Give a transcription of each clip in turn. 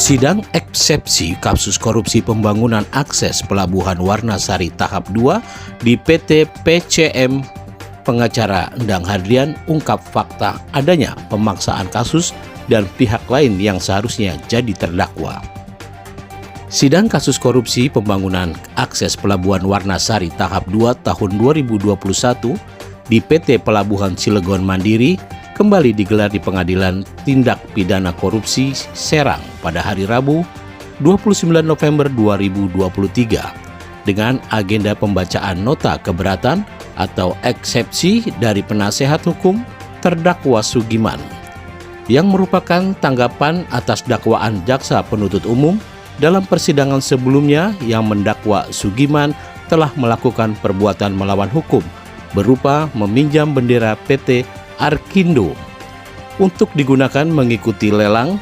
Sidang eksepsi kasus korupsi pembangunan akses Pelabuhan Warnasari tahap 2 di PT PCM. Pengacara Endang Hardlian ungkap fakta adanya pemaksaan kasus dan pihak lain yang seharusnya jadi terdakwa. Sidang kasus korupsi pembangunan akses Pelabuhan Warnasari tahap 2 tahun 2021 di PT Pelabuhan Cilegon Mandiri kembali digelar di Pengadilan Tindak Pidana Korupsi Serang pada hari Rabu 29 November 2023 dengan agenda pembacaan nota keberatan atau eksepsi dari penasehat hukum terdakwa Sugiman yang merupakan tanggapan atas dakwaan jaksa penuntut umum dalam persidangan sebelumnya yang mendakwa Sugiman telah melakukan perbuatan melawan hukum berupa meminjam bendera PT Arkindo untuk digunakan mengikuti lelang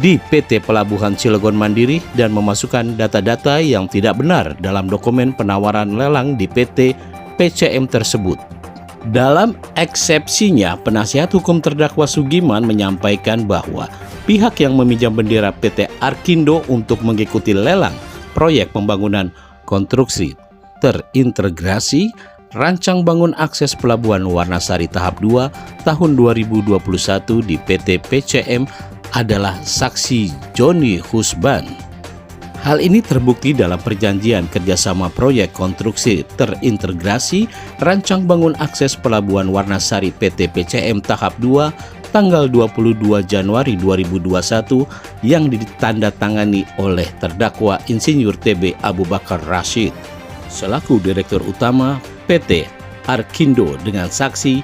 di PT Pelabuhan Cilegon Mandiri dan memasukkan data-data yang tidak benar dalam dokumen penawaran lelang di PT PCM tersebut. Dalam eksepsinya, penasihat hukum terdakwa Sugiman menyampaikan bahwa pihak yang meminjam bendera PT Arkindo untuk mengikuti lelang proyek pembangunan konstruksi terintegrasi Rancang Bangun Akses Pelabuhan Warnasari tahap 2 tahun 2021 di PT PCM adalah saksi Joni Husban. Hal ini terbukti dalam perjanjian kerjasama proyek konstruksi terintegrasi Rancang Bangun Akses Pelabuhan Warnasari PT PCM tahap 2 tanggal 22 Januari 2021 yang ditandatangani oleh terdakwa Insinyur TB Abu Bakar Rashid selaku Direktur Utama PT Arkindo dengan saksi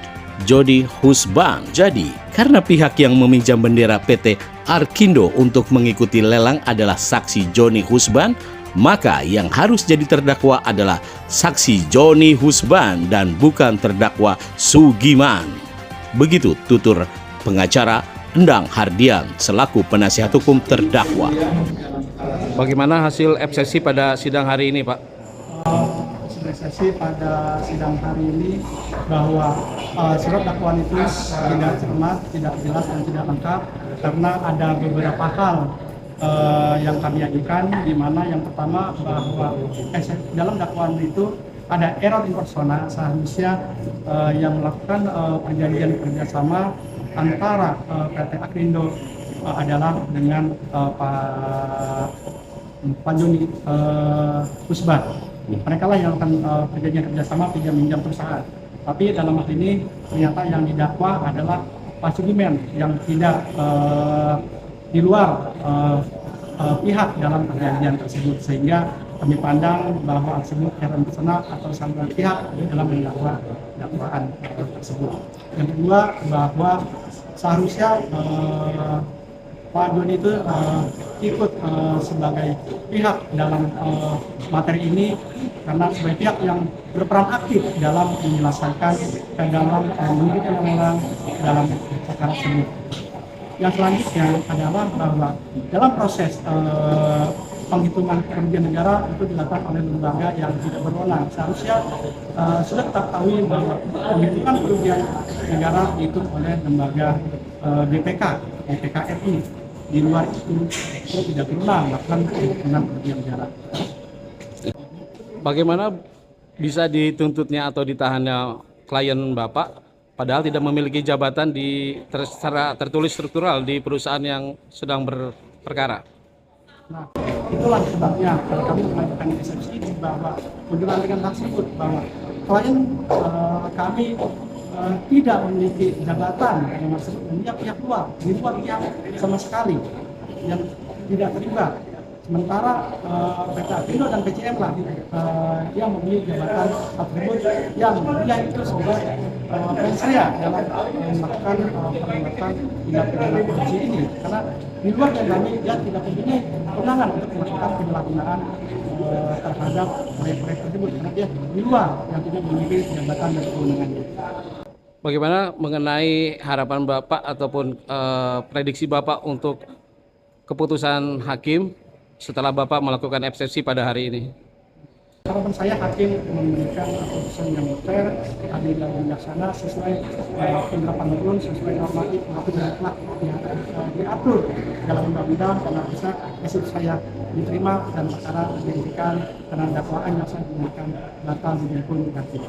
Jody Husban. Jadi, karena pihak yang meminjam bendera PT Arkindo untuk mengikuti lelang adalah saksi Joni Husban, maka yang harus jadi terdakwa adalah saksi Joni Husban dan bukan terdakwa Sugiman. Begitu tutur pengacara Endang Hardlian selaku penasihat hukum terdakwa. Bagaimana hasil eksepsi pada sidang hari ini, Pak? Sesi pada sidang hari ini bahwa surat dakwaan itu tidak cermat, tidak jelas dan tidak lengkap karena ada beberapa hal yang kami yakinkan, di mana yang pertama bahwa dalam dakwaan itu ada error in persona. Seharusnya yang melakukan perjanjian kerjasama antara PT Arkindo adalah dengan Pak Joni Husban. Mereka lah yang akan perjanjian kerjasama pinjam minjam perusahaan. Tapi dalam hal ini ternyata yang didakwa adalah Pak Sugiman yang tidak di luar pihak dalam perjanjian tersebut, sehingga kami pandang bahwa tersebut error persona atau salah pihak dalam mendakwa dakwaan tersebut. Yang kedua bahwa seharusnya Pak Joni itu ikut sebagai pihak dalam materi ini karena sebagai pihak yang berperan aktif dalam menyelesaikan dan dalam menunjukkan lelang dalam perkara tersebut. Yang selanjutnya adalah bahwa dalam proses penghitungan kerugian negara itu dilakukan oleh lembaga yang tidak berwenang. Seharusnya sudah kita ketahui bahwa penghitungan kerugian negara dihitung oleh lembaga BPK RI. Di luar itu tidak berwenang melakukan penghitungan kerugian negara. Bagaimana bisa dituntutnya atau ditahannya klien Bapak padahal tidak memiliki jabatan secara tertulis struktural di perusahaan yang sedang berperkara? Nah, itulah sebabnya kami mengajukan eksepsi bahwa mendengar dengan tersebut bahwa klien kami tidak memiliki jabatan yang maksud pihak luar, di luar yang sama sekali yang tidak terlibat. Sementara PT Arkindo dan PCM lah yang memiliki jabatan tersebut yang dia itu sebagai pensia dalam melakukan perbuatan tindak pidana korupsi ini, karena di luar yang kami dia tidak mempunyai kewenangan untuk melakukan penyalahgunaan terhadap proyek-proyek tersebut karena dia di luar yang tidak memiliki jabatan dan kewenangannya. Bagaimana mengenai harapan Bapak ataupun prediksi Bapak untuk keputusan hakim setelah Bapak melakukan eksepsi pada hari ini? Harapan saya hakim memberikan putusan yang fair, adil dan bijaksana sesuai penerapan hukum, sesuai normatif yang telah diatur dalam undang-undang, karena bisa hasil saya diterima dan perkara dihentikan karena dakwaan yang saya gunakan batal didukung negatif.